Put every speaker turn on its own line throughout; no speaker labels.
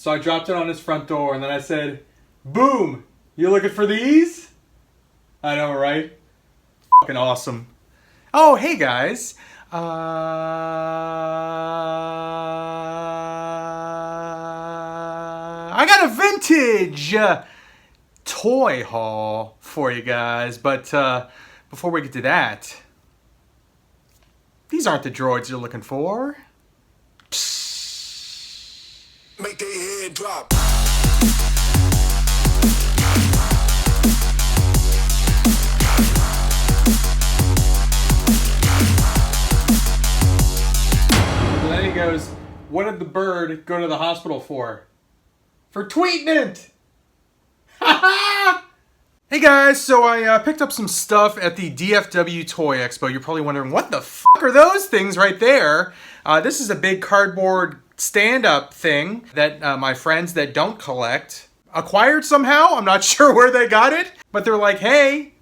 So I dropped it on his front door, and then I said, boom, you looking for these? I know, right? Fucking awesome. Oh, hey guys. I got a vintage toy haul for you guys, but before we get to that, these aren't the droids you're looking for.
Make their head drop.
And then he goes, what did the bird go to the hospital for? For tweeting it! Hey guys, so I picked up some stuff at the DFW Toy Expo. You're probably wondering, what the fuck are those things right there? This is a big cardboard stand-up thing that my friends that don't collect acquired somehow. I'm not sure where they got it, but they're like, hey,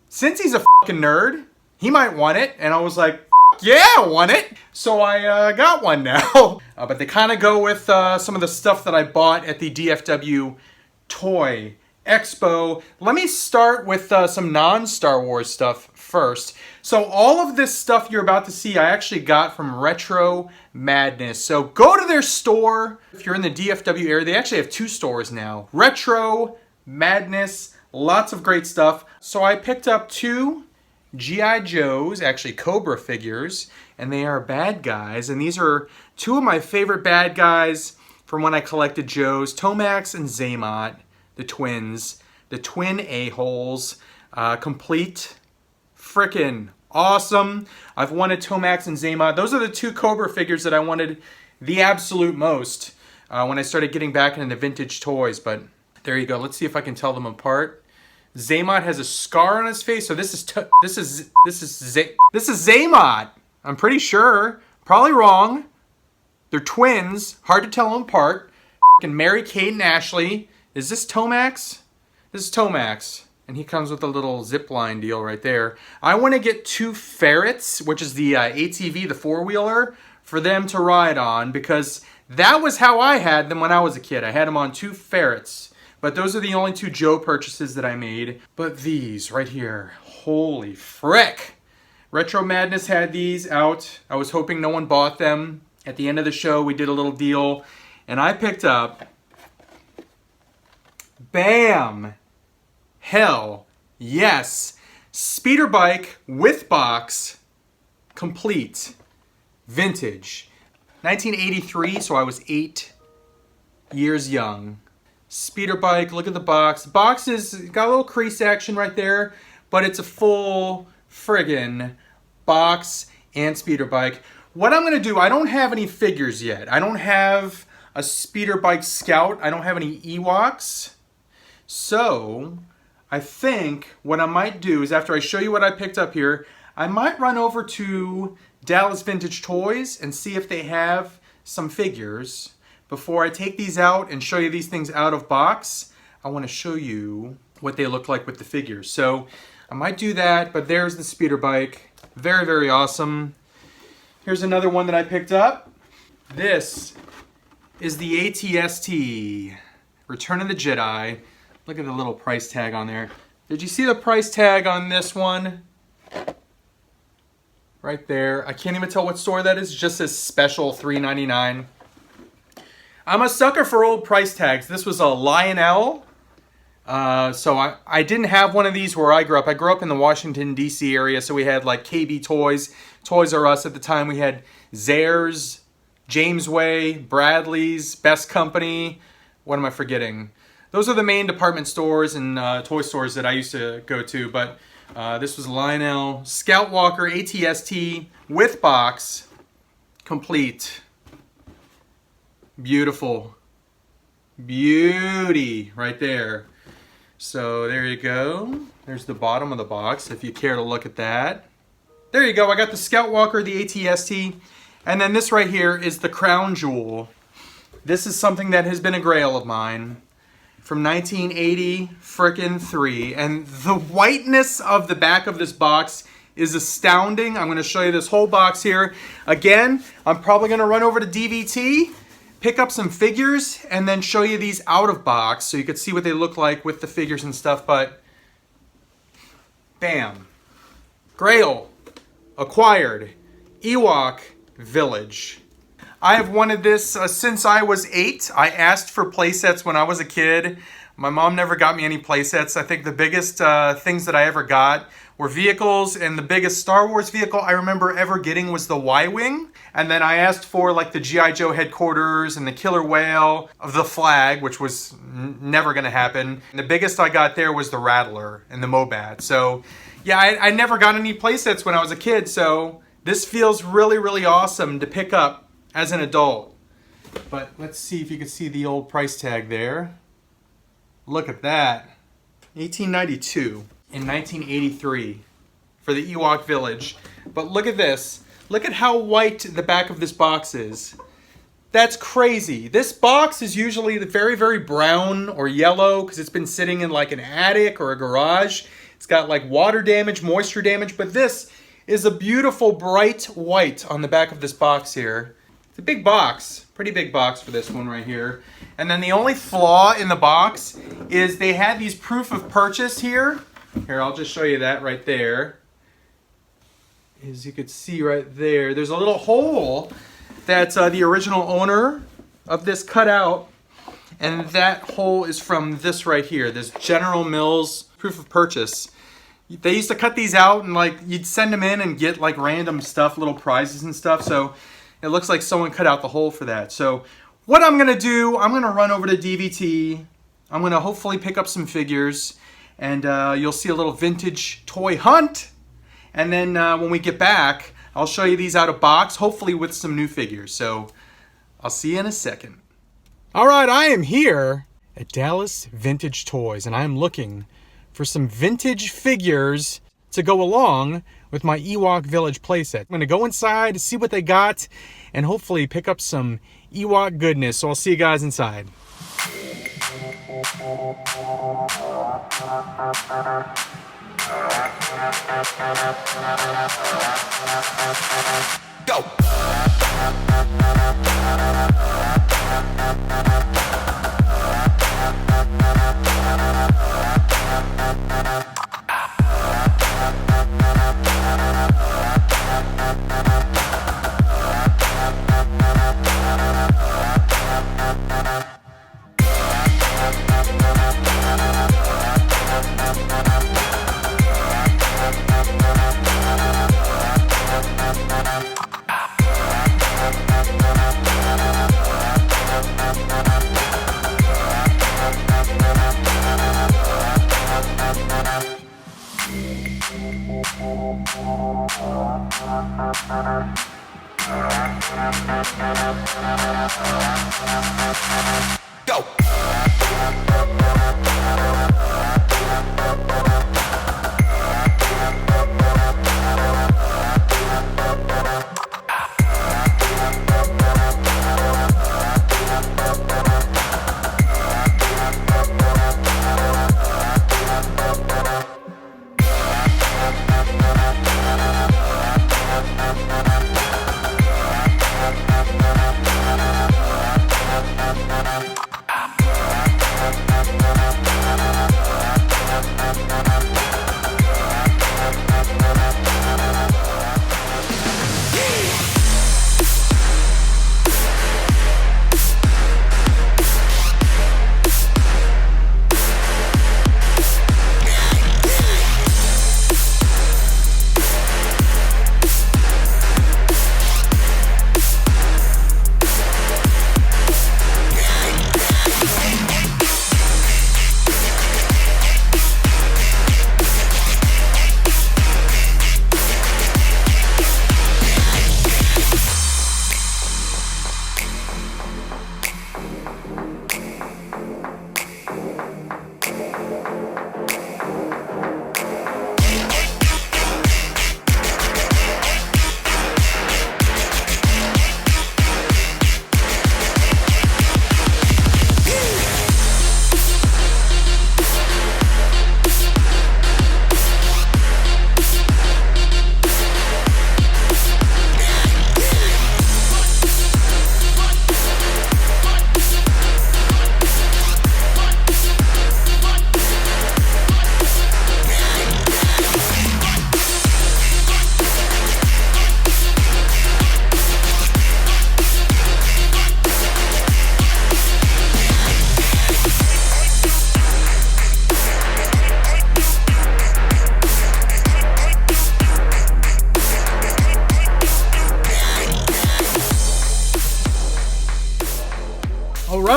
since he's a fucking nerd, he might want it. And I was like, yeah, I want it. So I got one now. But they kind of go with some of the stuff that I bought at the DFW Toy Expo. Let me start with some non-Star Wars stuff first. So all of this stuff you're about to see, I actually got from Retro Madness. So go to their store. If you're in the DFW area, they actually have 2 stores now. Retro Madness, lots of great stuff. So I picked up 2 G.I. Joes, actually Cobra figures, and they are bad guys. And these are 2 of my favorite bad guys from when I collected Joes, Tomax and Zaymot, the twins, the twin a-holes, complete, frickin' awesome. I've wanted Tomax and Zaymot. Those are the 2 Cobra figures that I wanted the absolute most when I started getting back into vintage toys. But there you go. Let's see if I can tell them apart. Zaymot has a scar on his face, so this is Zaymot. I'm pretty sure. Probably wrong. They're twins. Hard to tell them apart. F***ing Mary Kate and Ashley. Is this Tomax? This is Tomax. And he comes with a little zip line deal right there. I want to get 2 ferrets, which is the ATV, the 4-wheeler, for them to ride on, because that was how I had them when I was a kid. I had them on 2 ferrets. But those are the only 2 Joe purchases that I made. But these right here, holy frick. Retro Madness had these out. I was hoping no one bought them. At the end of the show, we did a little deal. And I picked up, bam, hell yes, speeder bike with box, complete, vintage. 1983, so I was 8 years young. Speeder bike, look at the box. The box is got a little crease action right there, but it's a full friggin' box and speeder bike. What I'm gonna do, I don't have any figures yet. I don't have a speeder bike scout. I don't have any Ewoks. So I think what I might do is, after I show you what I picked up here, I might run over to Dallas Vintage Toys and see if they have some figures. Before I take these out and show you these things out of box, I want to show you what they look like with the figures. So I might do that, but there's the speeder bike. Very, very awesome. Here's another one that I picked up. This is the AT-ST, Return of the Jedi. Look at the little price tag on there. Did you see the price tag on this one? Right there. I can't even tell what store that is. It just says special $3.99. I'm a sucker for old price tags. This was a Lionel. So I didn't have one of these where I grew up. I grew up in the Washington, D.C. area, so we had like KB Toys, Toys R Us at the time. We had Zayre's, Jamesway, Bradley's, Best Company. What am I forgetting? Those are the main department stores and toy stores that I used to go to. But this was Lionel, Scout Walker, AT-ST, with box, complete. Beautiful. Beauty right there. So there you go. There's the bottom of the box if you care to look at that. There you go. I got the Scout Walker, the AT-ST. And then this right here is the crown jewel. This is something that has been a grail of mine from 1980 frickin' 3. And the whiteness of the back of this box is astounding. I'm going to show you this whole box here. Again, I'm probably going to run over to DVT pick up some figures and then show you these out of box so you could see what they look like with the figures and stuff, but bam. Grail, acquired, Ewok Village. I have wanted this since I was 8. I asked for playsets when I was a kid. My mom never got me any playsets. I think the biggest things that I ever got were vehicles, and the biggest Star Wars vehicle I remember ever getting was the Y-Wing. And then I asked for like the G.I. Joe headquarters and the killer whale of the flag, which was never gonna happen. And the biggest I got there was the Rattler and the Mobat. So yeah, I never got any playsets when I was a kid, so this feels really, really awesome to pick up as an adult. But let's see if you can see the old price tag there. Look at that. 1892 in 1983 for the Ewok Village. But look at this. Look at how white the back of this box is. That's crazy. This box is usually very, very brown or yellow because it's been sitting in like an attic or a garage. It's got like water damage, moisture damage, but this is a beautiful bright white on the back of this box here. It's a big box, pretty big box for this one right here. And then the only flaw in the box is they had these proof of purchase here. Here, I'll just show you that right there. As you could see right there, there's a little hole that the original owner of this cut out. And that hole is from this right here, this General Mills proof of purchase. They used to cut these out and like you'd send them in and get like random stuff, little prizes and stuff. So it looks like someone cut out the hole for that. So what I'm gonna do, I'm gonna run over to DVT. I'm gonna hopefully pick up some figures, and you'll see a little vintage toy hunt. And then when we get back, I'll show you these out of box, hopefully with some new figures. So I'll see you in a second. All right, I am here at Dallas Vintage Toys, and I'm looking for some vintage figures to go along with my Ewok Village playset. I'm gonna go inside, see what they got, and hopefully pick up some Ewok goodness. So I'll see you guys inside.
Go. Go.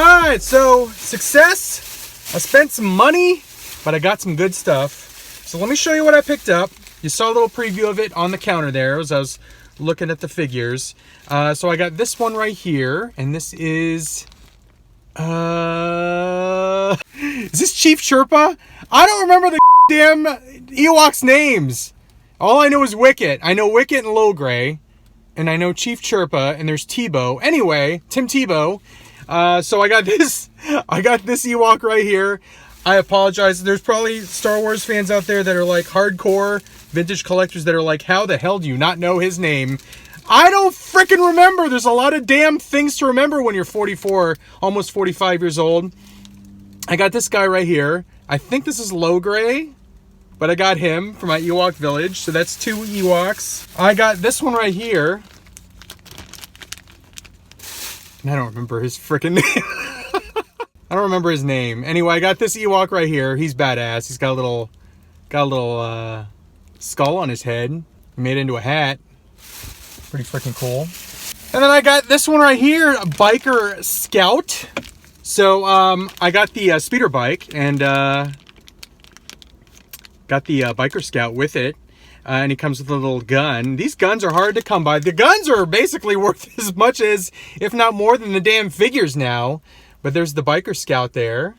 Alright, so success. I spent some money, but I got some good stuff. So let me show you what I picked up. You saw a little preview of it on the counter there as I was looking at the figures. So I got this one right here, and this is this Chief Chirpa? I don't remember the damn Ewoks names. All I know is Wicket. I know Wicket and Logray, and I know Chief Chirpa, and there's Tebow. Anyway, Tim Tebow. So I got this Ewok right here. I apologize. There's probably Star Wars fans out there that are like hardcore vintage collectors that are like, how the hell do you not know his name? I don't freaking remember. There's a lot of damn things to remember when you're 44, almost 45 years old. I got this guy right here. I think this is Logray, but I got him for my Ewok village. So that's 2 Ewoks. I got this one right here. And I don't remember his freaking name. I don't remember his name. Anyway, I got this Ewok right here. He's badass. He's got a little skull on his head. He made it into a hat. Pretty freaking cool. And then I got this one right here, a Biker Scout. So I got the speeder bike and got the Biker Scout with it. And he comes with a little gun. These guns are hard to come by. The guns are basically worth as much as, if not more than the damn figures now. But there's the Biker Scout there.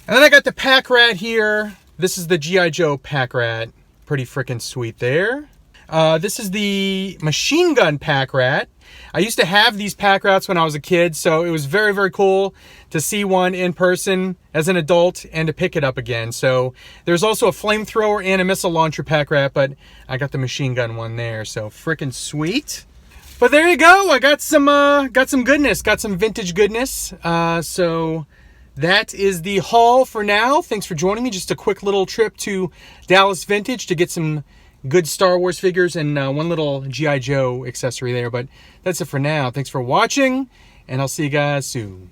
And then I got the Pack Rat here. This is the G.I. Joe Pack Rat. Pretty freaking sweet there. This is the Machine Gun Pack Rat. I used to have these Pack Rats when I was a kid, so it was very, very cool to see one in person as an adult and to pick it up again. So there's also a flamethrower and a missile launcher Pack Rat, but I got the machine gun one there, so freaking sweet. But there you go. I got some goodness, got some vintage goodness. So that is the haul for now. Thanks for joining me. Just a quick little trip to Dallas Vintage to get some good Star Wars figures and one little G.I. Joe accessory there. But that's it for now. Thanks for watching, and I'll see you guys soon.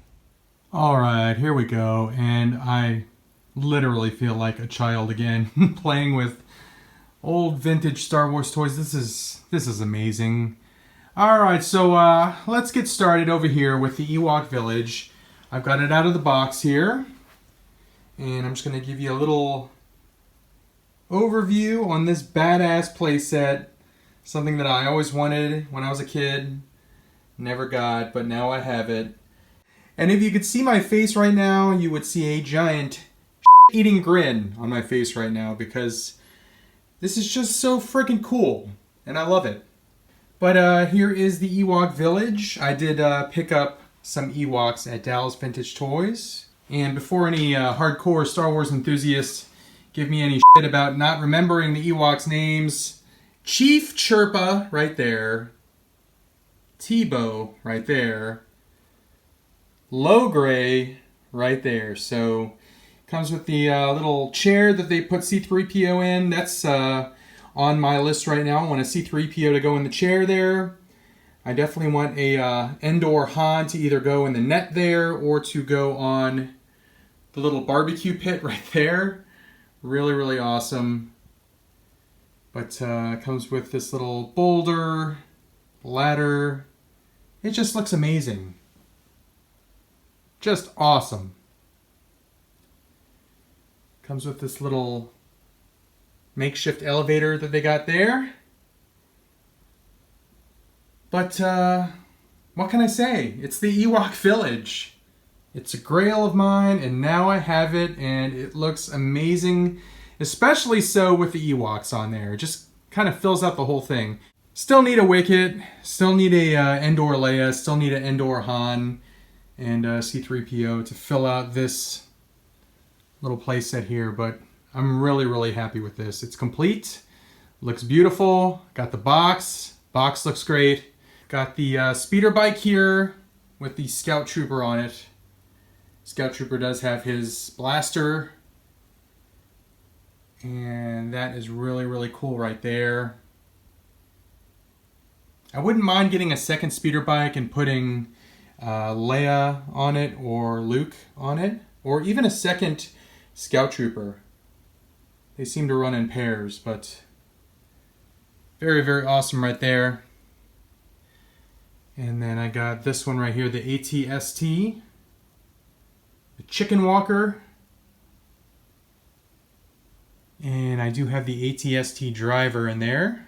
All right, here we go. And I literally feel like a child again playing with old vintage Star Wars toys. This is amazing. All right, so let's get started over here with the Ewok Village. I've got it out of the box here, and I'm just going to give you a little overview on this badass playset. Something that I always wanted when I was a kid, never got, but now I have it. And if you could see my face right now, you would see a giant eating grin on my face right now because this is just so freaking cool, and I love it. But here is the Ewok Village. I did pick up some Ewoks at Dallas Vintage Toys. And before any hardcore Star Wars enthusiasts give me any shit about not remembering the Ewoks' names, Chief Chirpa right there, Tebow right there, Logray right there. So comes with the little chair that they put C-3PO in. That's on my list right now. I want a C-3PO to go in the chair there. I definitely want a Endor Han to either go in the net there or to go on the little barbecue pit right there. Really, really awesome. But comes with this little boulder, ladder. It just looks amazing. Just awesome. Comes with this little makeshift elevator that they got there. But what can I say? It's the Ewok Village. It's a grail of mine, and now I have it, and it looks amazing, especially so with the Ewoks on there. It just kind of fills out the whole thing. Still need a Wicket, still need a Endor Leia, still need an Endor Han, and C-3PO to fill out this little playset here, but I'm really, really happy with this. It's complete, looks beautiful, got the box looks great. Got the speeder bike here with the Scout Trooper on it. Scout Trooper does have his blaster, and that is really, really cool right there. I wouldn't mind getting a second speeder bike and putting Leia on it or Luke on it, or even a second Scout Trooper. They seem to run in pairs, but very, very awesome right there. And then I got this one right here, the ATST. chicken walker. And I do have the ATST driver in there.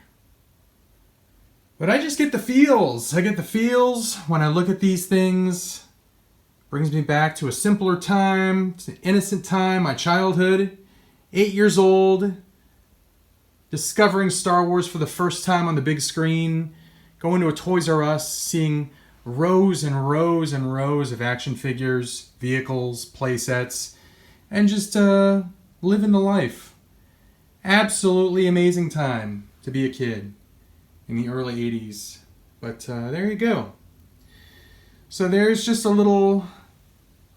But I just get the feels. I get the feels when I look at these things. Brings me back to a simpler time, to an innocent time, my childhood. 8 years old, discovering Star Wars for the first time on the big screen, going to a Toys R Us, seeing rows and rows and rows of action figures, vehicles, playsets, and just living the life. Absolutely amazing time to be a kid in the early 80s. But there you go. So there's just a little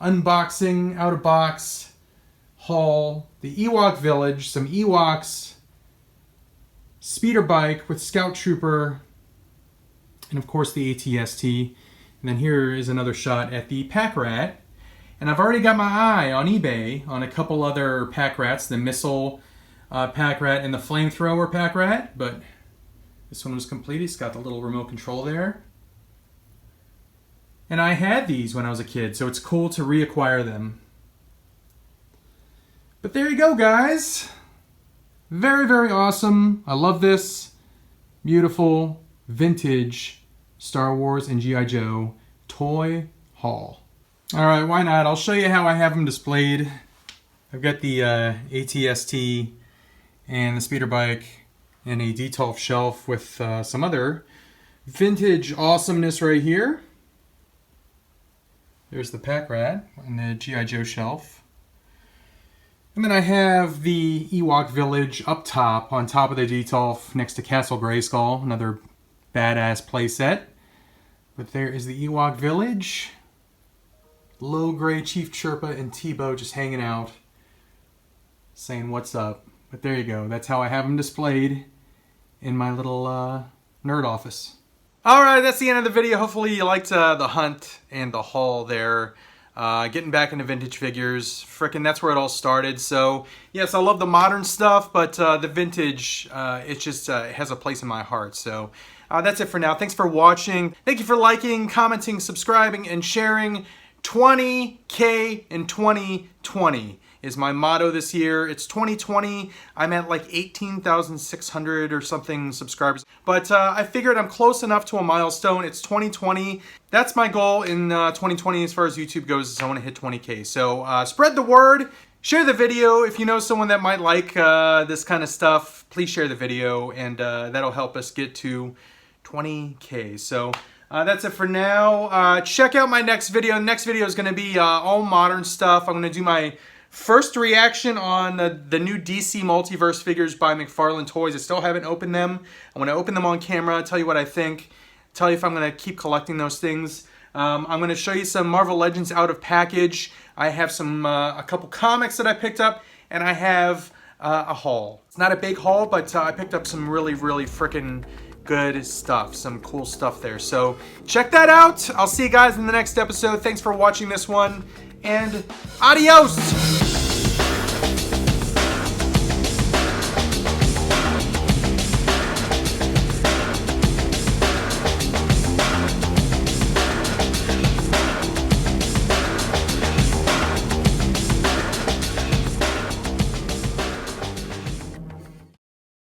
unboxing, out of box haul. The Ewok Village, some Ewoks, speeder bike with Scout Trooper, and of course the ATST. And then here is another shot at the Pack Rat. And I've already got my eye on eBay on a couple other Pack Rats, the Missile Pack Rat and the Flamethrower Pack Rat, but this one was complete. It's got the little remote control there. And I had these when I was a kid, so it's cool to reacquire them. But there you go, guys. Very, very awesome. I love this. Beautiful, vintage Star Wars and G.I. Joe toy haul. Alright, why not? I'll show you how I have them displayed. I've got the ATST and the speeder bike and a D12 shelf with some other vintage awesomeness right here. There's the Pack Rat and the G.I. Joe shelf. And then I have the Ewok Village up top, on top of the D12, next to Castle Grayskull, another badass playset. But there is the Ewok Village. Low Gray, Chief Chirpa, and Tebow just hanging out, saying what's up. But there you go. That's how I have them displayed in my little nerd office. Alright, that's the end of the video. Hopefully you liked the hunt and the haul there. Getting back into vintage figures. Frickin' that's where it all started. So, yes, I love the modern stuff, but the vintage, it just has a place in my heart. So, that's it for now. Thanks for watching. Thank you for liking, commenting, subscribing, and sharing. 20K in 2020 is my motto this year. It's 2020. I'm at like 18,600 or something subscribers. But I figured I'm close enough to a milestone. It's 2020. That's my goal in 2020 as far as YouTube goes, is I want to hit 20K. So spread the word. Share the video. If you know someone that might like this kind of stuff, please share the video, and that'll help us get to 20K. So that's it for now. Check out my next video. The next video is going to be all modern stuff. I'm going to do my first reaction on the new DC Multiverse figures by McFarlane Toys. I still haven't opened them. I'm going to open them on camera, tell you what I think, tell you if I'm going to keep collecting those things. I'm going to show you some Marvel Legends out of package. I have some a couple comics that I picked up, and I have a haul. It's not a big haul, but I picked up some really, really freaking good stuff. Some cool stuff there. So check that out. I'll see you guys in the next episode. Thanks for watching this one, and adios!